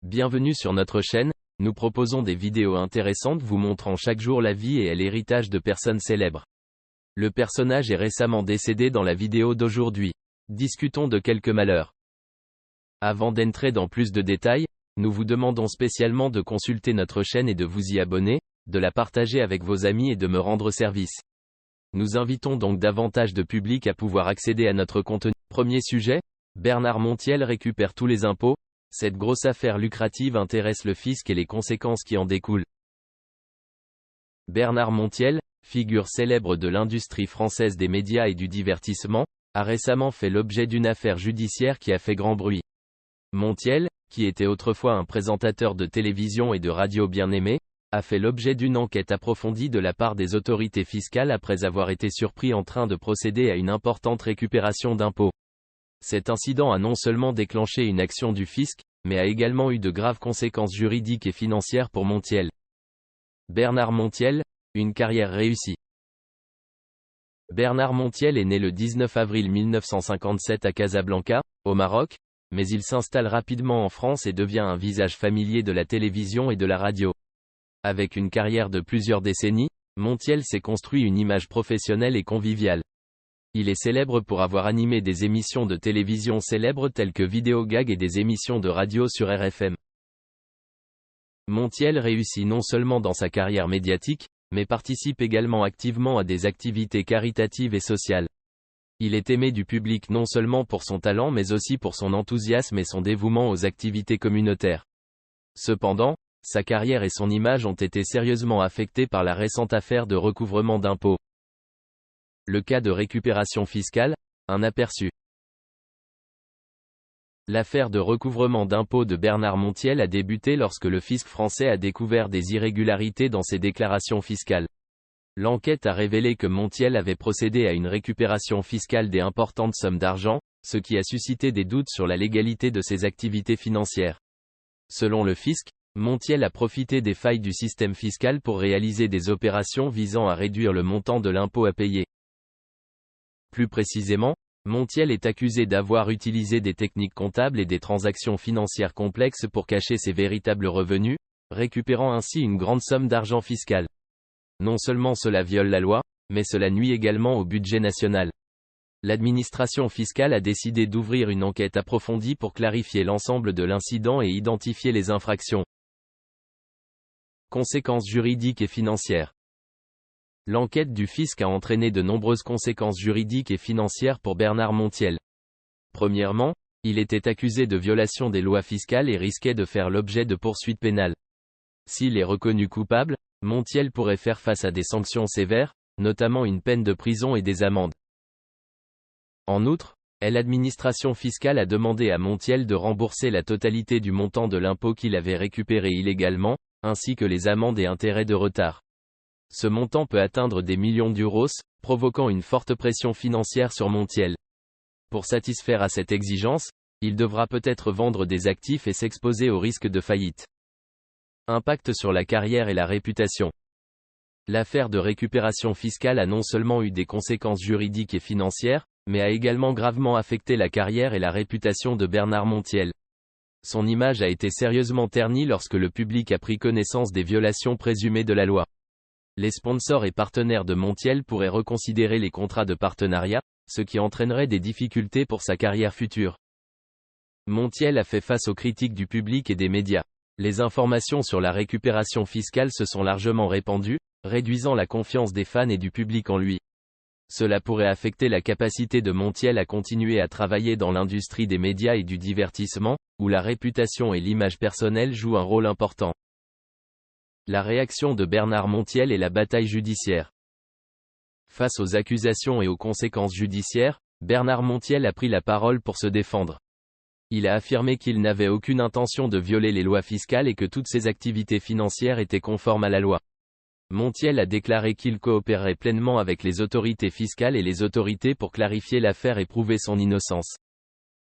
Bienvenue sur notre chaîne, nous proposons des vidéos intéressantes vous montrant chaque jour la vie et l'héritage de personnes célèbres. Le personnage est récemment décédé dans la vidéo d'aujourd'hui. Discutons de quelques malheurs. Avant d'entrer dans plus de détails, nous vous demandons spécialement de consulter notre chaîne et de vous y abonner, de la partager avec vos amis et de me rendre service. Nous invitons donc davantage de public à pouvoir accéder à notre contenu. Premier sujet, Bernard Montiel récupère tous les impôts. Cette grosse affaire lucrative intéresse le fisc et les conséquences qui en découlent. Bernard Montiel, figure célèbre de l'industrie française des médias et du divertissement, a récemment fait l'objet d'une affaire judiciaire qui a fait grand bruit. Montiel, qui était autrefois un présentateur de télévision et de radio bien aimé, a fait l'objet d'une enquête approfondie de la part des autorités fiscales après avoir été surpris en train de procéder à une importante récupération d'impôts. Cet incident a non seulement déclenché une action du fisc, mais a également eu de graves conséquences juridiques et financières pour Montiel. Bernard Montiel, une carrière réussie. Bernard Montiel est né le 19 avril 1957 à Casablanca, au Maroc, mais il s'installe rapidement en France et devient un visage familier de la télévision et de la radio. Avec une carrière de plusieurs décennies, Montiel s'est construit une image professionnelle et conviviale. Il est célèbre pour avoir animé des émissions de télévision célèbres telles que Vidéo Gag et des émissions de radio sur RFM. Montiel réussit non seulement dans sa carrière médiatique, mais participe également activement à des activités caritatives et sociales. Il est aimé du public non seulement pour son talent mais aussi pour son enthousiasme et son dévouement aux activités communautaires. Cependant, sa carrière et son image ont été sérieusement affectées par la récente affaire de recouvrement d'impôts. Le cas de récupération fiscale, un aperçu. L'affaire de recouvrement d'impôts de Bernard Montiel a débuté lorsque le fisc français a découvert des irrégularités dans ses déclarations fiscales. L'enquête a révélé que Montiel avait procédé à une récupération fiscale d'importantes sommes d'argent, ce qui a suscité des doutes sur la légalité de ses activités financières. Selon le fisc, Montiel a profité des failles du système fiscal pour réaliser des opérations visant à réduire le montant de l'impôt à payer. Plus précisément, Montiel est accusé d'avoir utilisé des techniques comptables et des transactions financières complexes pour cacher ses véritables revenus, récupérant ainsi une grande somme d'argent fiscal. Non seulement cela viole la loi, mais cela nuit également au budget national. L'administration fiscale a décidé d'ouvrir une enquête approfondie pour clarifier l'ensemble de l'incident et identifier les infractions. Conséquences juridiques et financières. L'enquête du fisc a entraîné de nombreuses conséquences juridiques et financières pour Bernard Montiel. Premièrement, il était accusé de violation des lois fiscales et risquait de faire l'objet de poursuites pénales. S'il est reconnu coupable, Montiel pourrait faire face à des sanctions sévères, notamment une peine de prison et des amendes. En outre, l'administration fiscale a demandé à Montiel de rembourser la totalité du montant de l'impôt qu'il avait récupéré illégalement, ainsi que les amendes et intérêts de retard. Ce montant peut atteindre des millions d'euros, provoquant une forte pression financière sur Montiel. Pour satisfaire à cette exigence, il devra peut-être vendre des actifs et s'exposer au risque de faillite. Impact sur la carrière et la réputation. L'affaire de récupération fiscale a non seulement eu des conséquences juridiques et financières, mais a également gravement affecté la carrière et la réputation de Bernard Montiel. Son image a été sérieusement ternie lorsque le public a pris connaissance des violations présumées de la loi. Les sponsors et partenaires de Montiel pourraient reconsidérer les contrats de partenariat, ce qui entraînerait des difficultés pour sa carrière future. Montiel a fait face aux critiques du public et des médias. Les informations sur la récupération fiscale se sont largement répandues, réduisant la confiance des fans et du public en lui. Cela pourrait affecter la capacité de Montiel à continuer à travailler dans l'industrie des médias et du divertissement, où la réputation et l'image personnelle jouent un rôle important. La réaction de Bernard Montiel et la bataille judiciaire. Face aux accusations et aux conséquences judiciaires, Bernard Montiel a pris la parole pour se défendre. Il a affirmé qu'il n'avait aucune intention de violer les lois fiscales et que toutes ses activités financières étaient conformes à la loi. Montiel a déclaré qu'il coopérerait pleinement avec les autorités fiscales et les autorités pour clarifier l'affaire et prouver son innocence.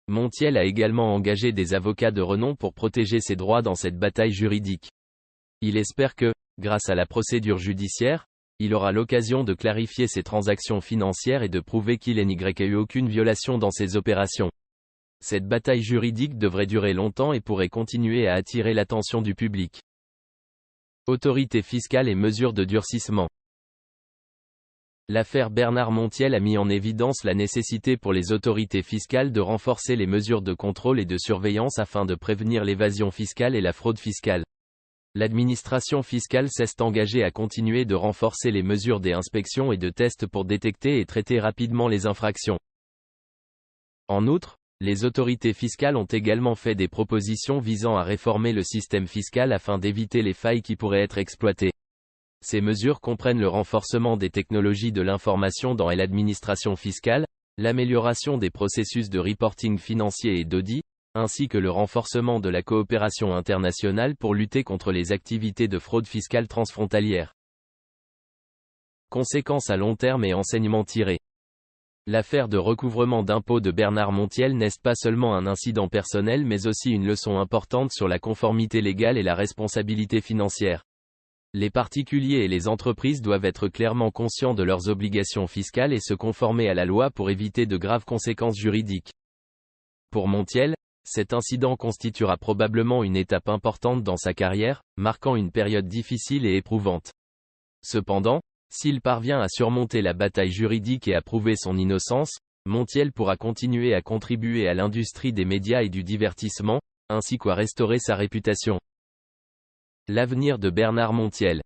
Montiel a également engagé des avocats de renom pour protéger ses droits dans cette bataille juridique. Il espère que, grâce à la procédure judiciaire, il aura l'occasion de clarifier ses transactions financières et de prouver qu'il n'y a eu aucune violation dans ses opérations. Cette bataille juridique devrait durer longtemps et pourrait continuer à attirer l'attention du public. Autorité fiscale et mesures de durcissement. L'affaire Bernard Montiel a mis en évidence la nécessité pour les autorités fiscales de renforcer les mesures de contrôle et de surveillance afin de prévenir l'évasion fiscale et la fraude fiscale. L'administration fiscale s'est engagée à continuer de renforcer les mesures des inspections et de tests pour détecter et traiter rapidement les infractions. En outre, les autorités fiscales ont également fait des propositions visant à réformer le système fiscal afin d'éviter les failles qui pourraient être exploitées. Ces mesures comprennent le renforcement des technologies de l'information dans l'administration fiscale, l'amélioration des processus de reporting financier et d'audit, ainsi que le renforcement de la coopération internationale pour lutter contre les activités de fraude fiscale transfrontalière. Conséquences à long terme et enseignements tirés. L'affaire de recouvrement d'impôts de Bernard Montiel n'est pas seulement un incident personnel mais aussi une leçon importante sur la conformité légale et la responsabilité financière. Les particuliers et les entreprises doivent être clairement conscients de leurs obligations fiscales et se conformer à la loi pour éviter de graves conséquences juridiques. Pour Montiel, cet incident constituera probablement une étape importante dans sa carrière, marquant une période difficile et éprouvante. Cependant, s'il parvient à surmonter la bataille juridique et à prouver son innocence, Montiel pourra continuer à contribuer à l'industrie des médias et du divertissement, ainsi qu'à restaurer sa réputation. L'avenir de Bernard Montiel.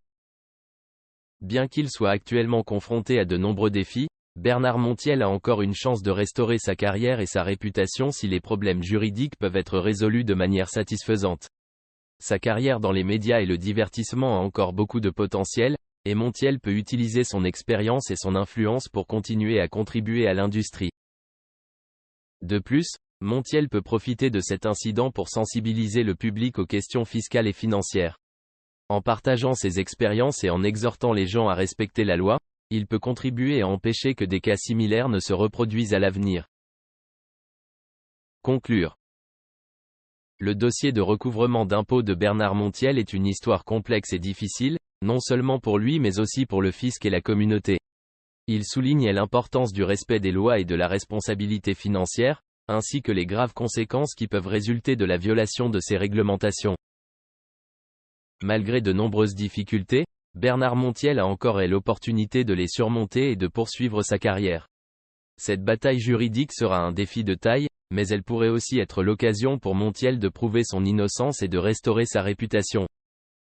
Bien qu'il soit actuellement confronté à de nombreux défis, Bernard Montiel a encore une chance de restaurer sa carrière et sa réputation si les problèmes juridiques peuvent être résolus de manière satisfaisante. Sa carrière dans les médias et le divertissement a encore beaucoup de potentiel, et Montiel peut utiliser son expérience et son influence pour continuer à contribuer à l'industrie. De plus, Montiel peut profiter de cet incident pour sensibiliser le public aux questions fiscales et financières. En partageant ses expériences et en exhortant les gens à respecter la loi, il peut contribuer à empêcher que des cas similaires ne se reproduisent à l'avenir. Conclure. Le dossier de recouvrement d'impôts de Bernard Montiel est une histoire complexe et difficile, non seulement pour lui mais aussi pour le fisc et la communauté. Il souligne l'importance du respect des lois et de la responsabilité financière, ainsi que les graves conséquences qui peuvent résulter de la violation de ces réglementations. Malgré de nombreuses difficultés, Bernard Montiel a encore l'opportunité de les surmonter et de poursuivre sa carrière. Cette bataille juridique sera un défi de taille, mais elle pourrait aussi être l'occasion pour Montiel de prouver son innocence et de restaurer sa réputation.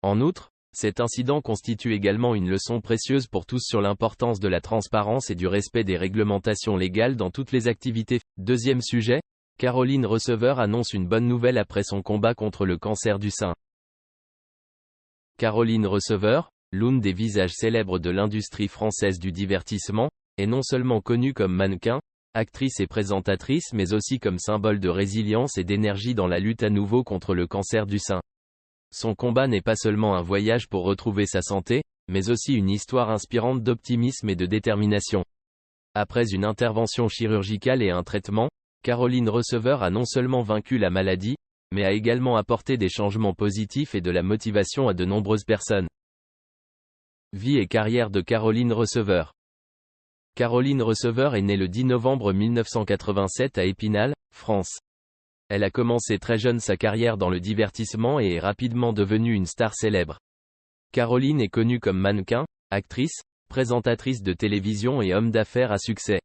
En outre, cet incident constitue également une leçon précieuse pour tous sur l'importance de la transparence et du respect des réglementations légales dans toutes les activités. Deuxième sujet, Caroline Receveur annonce une bonne nouvelle après son combat contre le cancer du sein. Caroline Receveur, l'une des visages célèbres de l'industrie française du divertissement, est non seulement connue comme mannequin, actrice et présentatrice mais aussi comme symbole de résilience et d'énergie dans la lutte à nouveau contre le cancer du sein. Son combat n'est pas seulement un voyage pour retrouver sa santé, mais aussi une histoire inspirante d'optimisme et de détermination. Après une intervention chirurgicale et un traitement, Caroline Receveur a non seulement vaincu la maladie, mais a également apporté des changements positifs et de la motivation à de nombreuses personnes. Vie et carrière de Caroline Receveur. Caroline Receveur est née le 10 novembre 1987 à Épinal, France. Elle a commencé très jeune sa carrière dans le divertissement et est rapidement devenue une star célèbre. Caroline est connue comme mannequin, actrice, présentatrice de télévision et homme d'affaires à succès.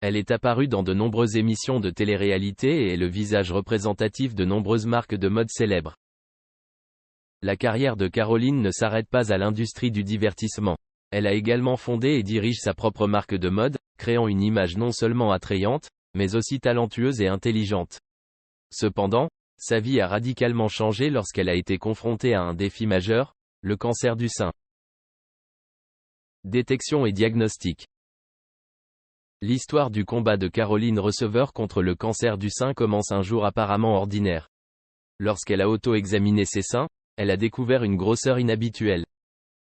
Elle est apparue dans de nombreuses émissions de télé-réalité et est le visage représentatif de nombreuses marques de mode célèbres. La carrière de Caroline ne s'arrête pas à l'industrie du divertissement. Elle a également fondé et dirige sa propre marque de mode, créant une image non seulement attrayante, mais aussi talentueuse et intelligente. Cependant, sa vie a radicalement changé lorsqu'elle a été confrontée à un défi majeur, le cancer du sein. Détection et diagnostic. L'histoire du combat de Caroline Receveur contre le cancer du sein commence un jour apparemment ordinaire. Lorsqu'elle a auto-examiné ses seins, elle a découvert une grosseur inhabituelle.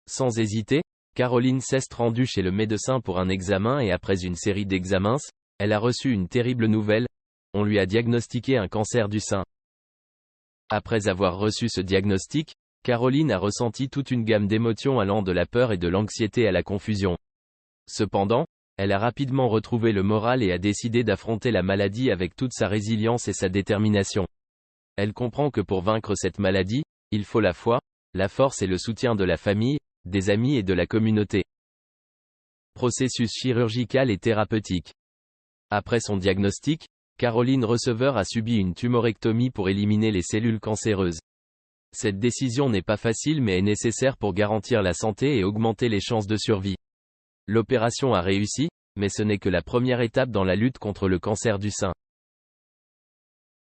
Sans hésiter, Caroline s'est rendue chez le médecin pour un examen et après une série d'examens, elle a reçu une terrible nouvelle, on lui a diagnostiqué un cancer du sein. Après avoir reçu ce diagnostic, Caroline a ressenti toute une gamme d'émotions allant de la peur et de l'anxiété à la confusion. Cependant, elle a rapidement retrouvé le moral et a décidé d'affronter la maladie avec toute sa résilience et sa détermination. Elle comprend que pour vaincre cette maladie, il faut la foi, la force et le soutien de la famille, des amis et de la communauté. Processus chirurgical et thérapeutique. Après son diagnostic, Caroline Receveur a subi une tumorectomie pour éliminer les cellules cancéreuses. Cette décision n'est pas facile mais est nécessaire pour garantir la santé et augmenter les chances de survie. L'opération a réussi, mais ce n'est que la première étape dans la lutte contre le cancer du sein.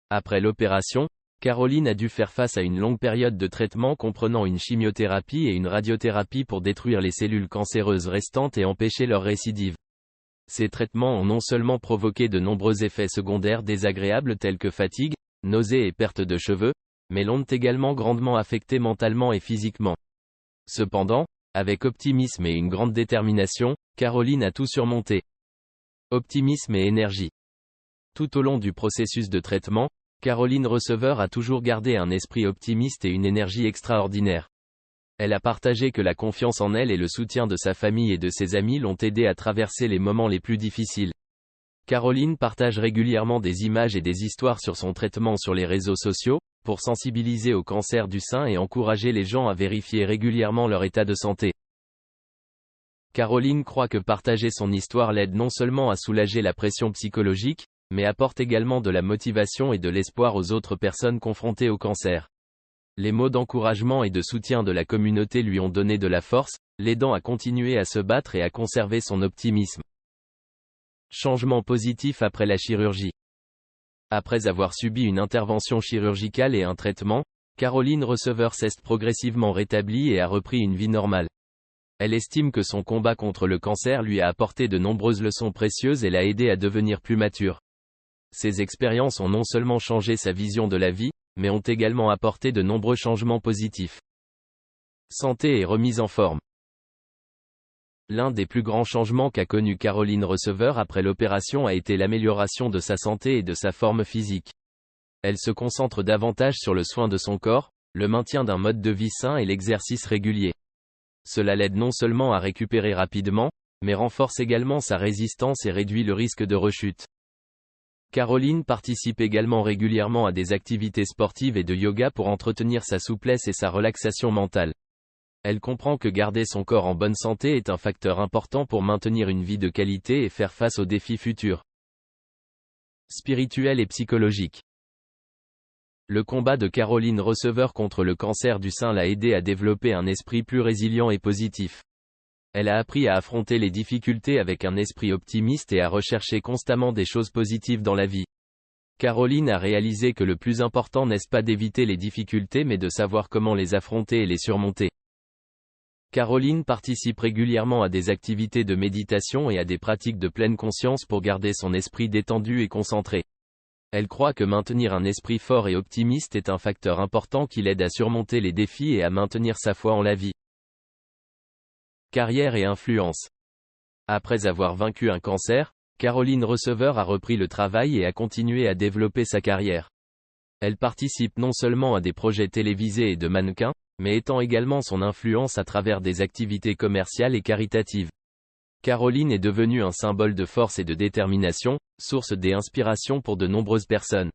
Après l'opération, Caroline a dû faire face à une longue période de traitement comprenant une chimiothérapie et une radiothérapie pour détruire les cellules cancéreuses restantes et empêcher leur récidive. Ces traitements ont non seulement provoqué de nombreux effets secondaires désagréables tels que fatigue, nausées et perte de cheveux, mais l'ont également grandement affecté mentalement et physiquement. Cependant, avec optimisme et une grande détermination, Caroline a tout surmonté. Optimisme et énergie. Tout au long du processus de traitement, Caroline Receveur a toujours gardé un esprit optimiste et une énergie extraordinaire. Elle a partagé que la confiance en elle et le soutien de sa famille et de ses amis l'ont aidée à traverser les moments les plus difficiles. Caroline partage régulièrement des images et des histoires sur son traitement sur les réseaux sociaux, pour sensibiliser au cancer du sein et encourager les gens à vérifier régulièrement leur état de santé. Caroline croit que partager son histoire l'aide non seulement à soulager la pression psychologique, mais apporte également de la motivation et de l'espoir aux autres personnes confrontées au cancer. Les mots d'encouragement et de soutien de la communauté lui ont donné de la force, l'aidant à continuer à se battre et à conserver son optimisme. Changement positif après la chirurgie. Après avoir subi une intervention chirurgicale et un traitement, Caroline Receveur s'est progressivement rétablie et a repris une vie normale. Elle estime que son combat contre le cancer lui a apporté de nombreuses leçons précieuses et l'a aidée à devenir plus mature. Ces expériences ont non seulement changé sa vision de la vie, mais ont également apporté de nombreux changements positifs. Santé et remise en forme. L'un des plus grands changements qu'a connu Caroline Receveur après l'opération a été l'amélioration de sa santé et de sa forme physique. Elle se concentre davantage sur le soin de son corps, le maintien d'un mode de vie sain et l'exercice régulier. Cela l'aide non seulement à récupérer rapidement, mais renforce également sa résistance et réduit le risque de rechute. Caroline participe également régulièrement à des activités sportives et de yoga pour entretenir sa souplesse et sa relaxation mentale. Elle comprend que garder son corps en bonne santé est un facteur important pour maintenir une vie de qualité et faire face aux défis futurs. Spirituel et psychologique. Le combat de Caroline Receveur contre le cancer du sein l'a aidée à développer un esprit plus résilient et positif. Elle a appris à affronter les difficultés avec un esprit optimiste et à rechercher constamment des choses positives dans la vie. Caroline a réalisé que le plus important n'est pas d'éviter les difficultés mais de savoir comment les affronter et les surmonter. Caroline participe régulièrement à des activités de méditation et à des pratiques de pleine conscience pour garder son esprit détendu et concentré. Elle croit que maintenir un esprit fort et optimiste est un facteur important qui l'aide à surmonter les défis et à maintenir sa foi en la vie. Carrière et influence. Après avoir vaincu un cancer, Caroline Receveur a repris le travail et a continué à développer sa carrière. Elle participe non seulement à des projets télévisés et de mannequins, mais étend également son influence à travers des activités commerciales et caritatives. Caroline est devenue un symbole de force et de détermination, source d'inspiration pour de nombreuses personnes.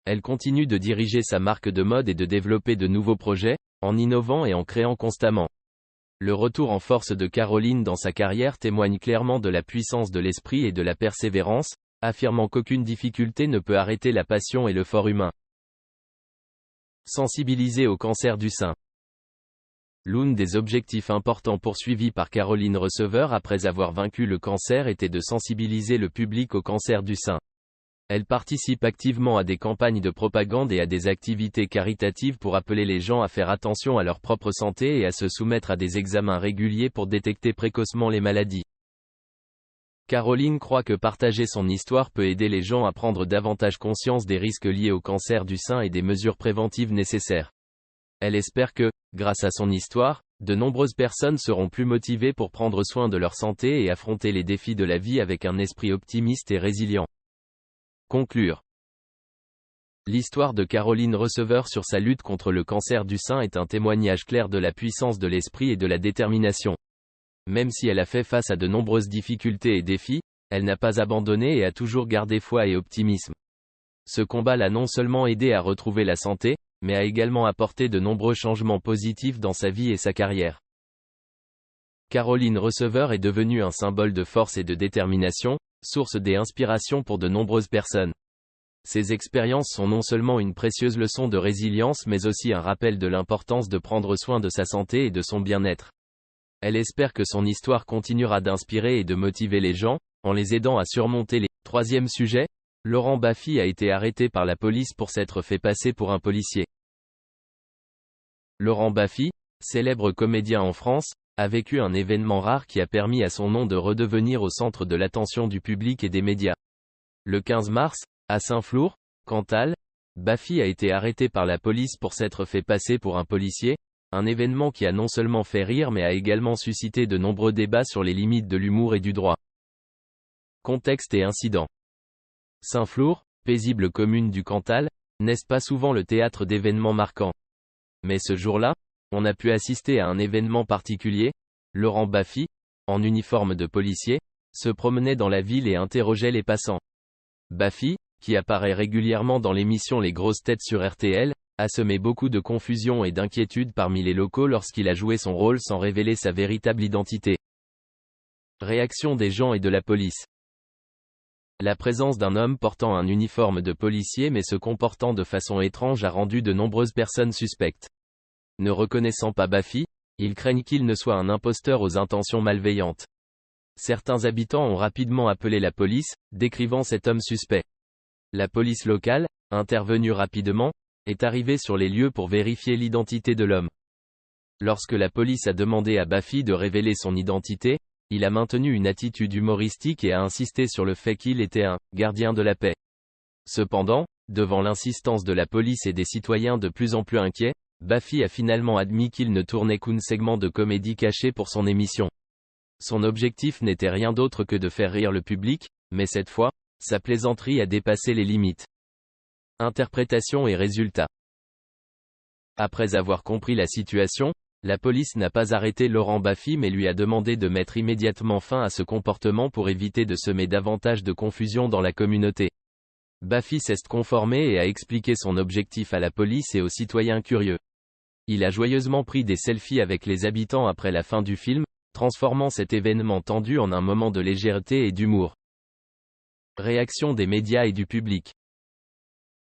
Elle continue de diriger sa marque de mode et de développer de nouveaux projets, en innovant et en créant constamment. Le retour en force de Caroline dans sa carrière témoigne clairement de la puissance de l'esprit et de la persévérance, affirmant qu'aucune difficulté ne peut arrêter la passion et le fort humain. Sensibiliser au cancer du sein. L'un des objectifs importants poursuivis par Caroline Receveur après avoir vaincu le cancer était de sensibiliser le public au cancer du sein. Elle participe activement à des campagnes de propagande et à des activités caritatives pour appeler les gens à faire attention à leur propre santé et à se soumettre à des examens réguliers pour détecter précocement les maladies. Caroline croit que partager son histoire peut aider les gens à prendre davantage conscience des risques liés au cancer du sein et des mesures préventives nécessaires. Elle espère que, grâce à son histoire, de nombreuses personnes seront plus motivées pour prendre soin de leur santé et affronter les défis de la vie avec un esprit optimiste et résilient. Conclure. L'histoire de Caroline Receveur sur sa lutte contre le cancer du sein est un témoignage clair de la puissance de l'esprit et de la détermination. même si elle a fait face à de nombreuses difficultés et défis, elle n'a pas abandonné et a toujours gardé foi et optimisme. Ce combat l'a non seulement aidé à retrouver la santé, mais a également apporté de nombreux changements positifs dans sa vie et sa carrière. Caroline Receveur est devenue un symbole de force et de détermination, source d'inspiration pour de nombreuses personnes. Ces expériences sont non seulement une précieuse leçon de résilience mais aussi un rappel de l'importance de prendre soin de sa santé et de son bien-être. Elle espère que son histoire continuera d'inspirer et de motiver les gens, en les aidant à surmonter les... Troisième sujet, Laurent Baffy a été arrêté par la police pour s'être fait passer pour un policier. Laurent Baffy, célèbre comédien en France, a vécu un événement rare qui a permis à son nom de redevenir au centre de l'attention du public et des médias. Le 15 mars, à Saint-Flour, Cantal, Baffy a été arrêté par la police pour s'être fait passer pour un policier, un événement qui a non seulement fait rire mais a également suscité de nombreux débats sur les limites de l'humour et du droit. Contexte et incident. Saint-Flour, paisible commune du Cantal, n'est-ce pas souvent le théâtre d'événements marquants. Mais ce jour-là, on a pu assister à un événement particulier. Laurent Baffy, en uniforme de policier, se promenait dans la ville et interrogeait les passants. Baffy, qui apparaît régulièrement dans l'émission Les Grosses Têtes sur RTL, a semé beaucoup de confusion et d'inquiétude parmi les locaux lorsqu'il a joué son rôle sans révéler sa véritable identité. Réaction des gens et de la police. La présence d'un homme portant un uniforme de policier mais se comportant de façon étrange a rendu de nombreuses personnes suspectes. Ne reconnaissant pas Baffy, ils craignent qu'il ne soit un imposteur aux intentions malveillantes. Certains habitants ont rapidement appelé la police, décrivant cet homme suspect. La police locale, intervenue rapidement, est arrivée sur les lieux pour vérifier l'identité de l'homme. Lorsque la police a demandé à Baffy de révéler son identité, il a maintenu une attitude humoristique et a insisté sur le fait qu'il était un « gardien de la paix ». Cependant, devant l'insistance de la police et des citoyens de plus en plus inquiets, Baffy a finalement admis qu'il ne tournait qu'un segment de comédie caché pour son émission. Son objectif n'était rien d'autre que de faire rire le public, mais cette fois, sa plaisanterie a dépassé les limites. Interprétation et résultats. Après avoir compris la situation, la police n'a pas arrêté Laurent Baffy mais lui a demandé de mettre immédiatement fin à ce comportement pour éviter de semer davantage de confusion dans la communauté. Baffy s'est conformé et a expliqué son objectif à la police et aux citoyens curieux. Il a joyeusement pris des selfies avec les habitants après la fin du film, transformant cet événement tendu en un moment de légèreté et d'humour. Réaction des médias et du public.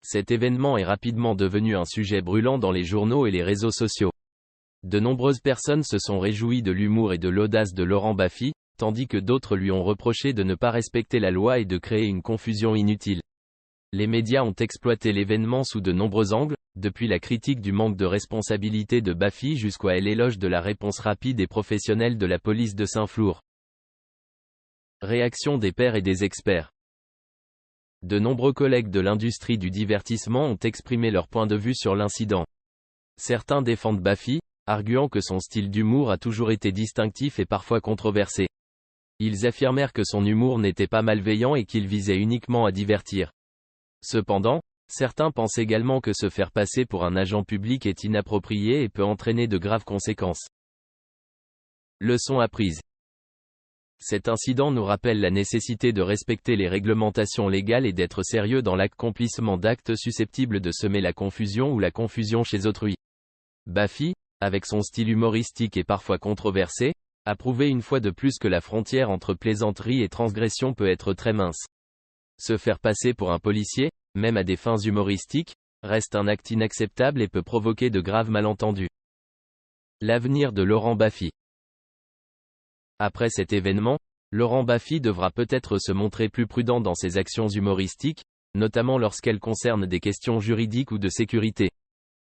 Cet événement est rapidement devenu un sujet brûlant dans les journaux et les réseaux sociaux. De nombreuses personnes se sont réjouies de l'humour et de l'audace de Laurent Baffy, tandis que d'autres lui ont reproché de ne pas respecter la loi et de créer une confusion inutile. Les médias ont exploité l'événement sous de nombreux angles, depuis la critique du manque de responsabilité de Baffy jusqu'à l'éloge de la réponse rapide et professionnelle de la police de Saint-Flour. Réaction des pairs et des experts. De nombreux collègues de l'industrie du divertissement ont exprimé leur point de vue sur l'incident. Certains défendent Baffy, arguant que son style d'humour a toujours été distinctif et parfois controversé. Ils affirmèrent que son humour n'était pas malveillant et qu'il visait uniquement à divertir. Cependant, certains pensent également que se faire passer pour un agent public est inapproprié et peut entraîner de graves conséquences. Leçon apprise. Cet incident nous rappelle la nécessité de respecter les réglementations légales et d'être sérieux dans l'accomplissement d'actes susceptibles de semer la confusion ou la confusion chez autrui. Baffy, avec son style humoristique et parfois controversé, a prouvé une fois de plus que la frontière entre plaisanterie et transgression peut être très mince. Se faire passer pour un policier, même à des fins humoristiques, reste un acte inacceptable et peut provoquer de graves malentendus. L'avenir de Laurent Baffy. Après cet événement, Laurent Baffy devra peut-être se montrer plus prudent dans ses actions humoristiques, notamment lorsqu'elles concernent des questions juridiques ou de sécurité.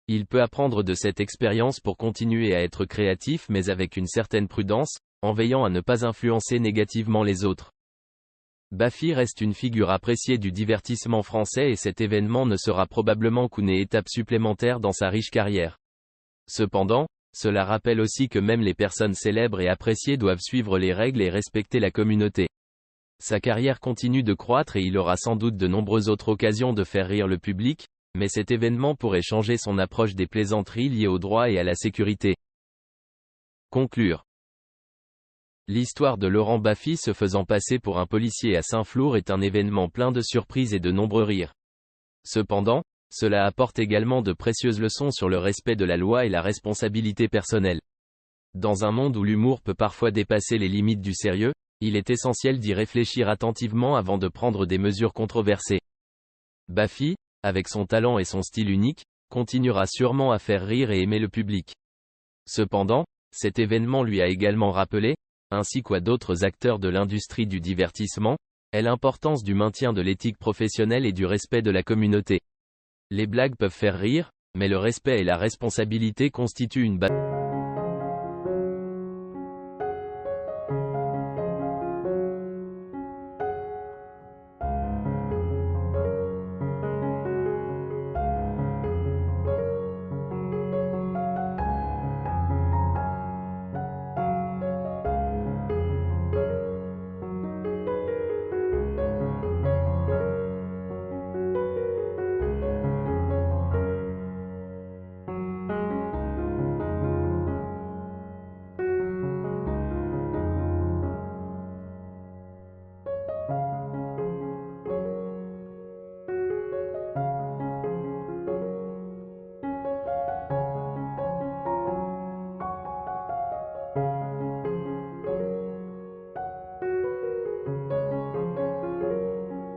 Il peut apprendre de cette expérience pour continuer à être créatif mais avec une certaine prudence, en veillant à ne pas influencer négativement les autres. Baffy reste une figure appréciée du divertissement français et cet événement ne sera probablement qu'une étape supplémentaire dans sa riche carrière. Cependant, cela rappelle aussi que même les personnes célèbres et appréciées doivent suivre les règles et respecter la communauté. Sa carrière continue de croître et il aura sans doute de nombreuses autres occasions de faire rire le public, mais cet événement pourrait changer son approche des plaisanteries liées au droit et à la sécurité. Conclure. L'histoire de Laurent Baffy se faisant passer pour un policier à Saint-Flour est un événement plein de surprises et de nombreux rires. Cependant, cela apporte également de précieuses leçons sur le respect de la loi et la responsabilité personnelle. Dans un monde où l'humour peut parfois dépasser les limites du sérieux, il est essentiel d'y réfléchir attentivement avant de prendre des mesures controversées. Baffy, avec son talent et son style unique, continuera sûrement à faire rire et aimer le public. Cependant, cet événement lui a également rappelé, ainsi qu'à d'autres acteurs de l'industrie du divertissement, l'importance du maintien de l'éthique professionnelle et du respect de la communauté. Les blagues peuvent faire rire, mais le respect et la responsabilité constituent une base.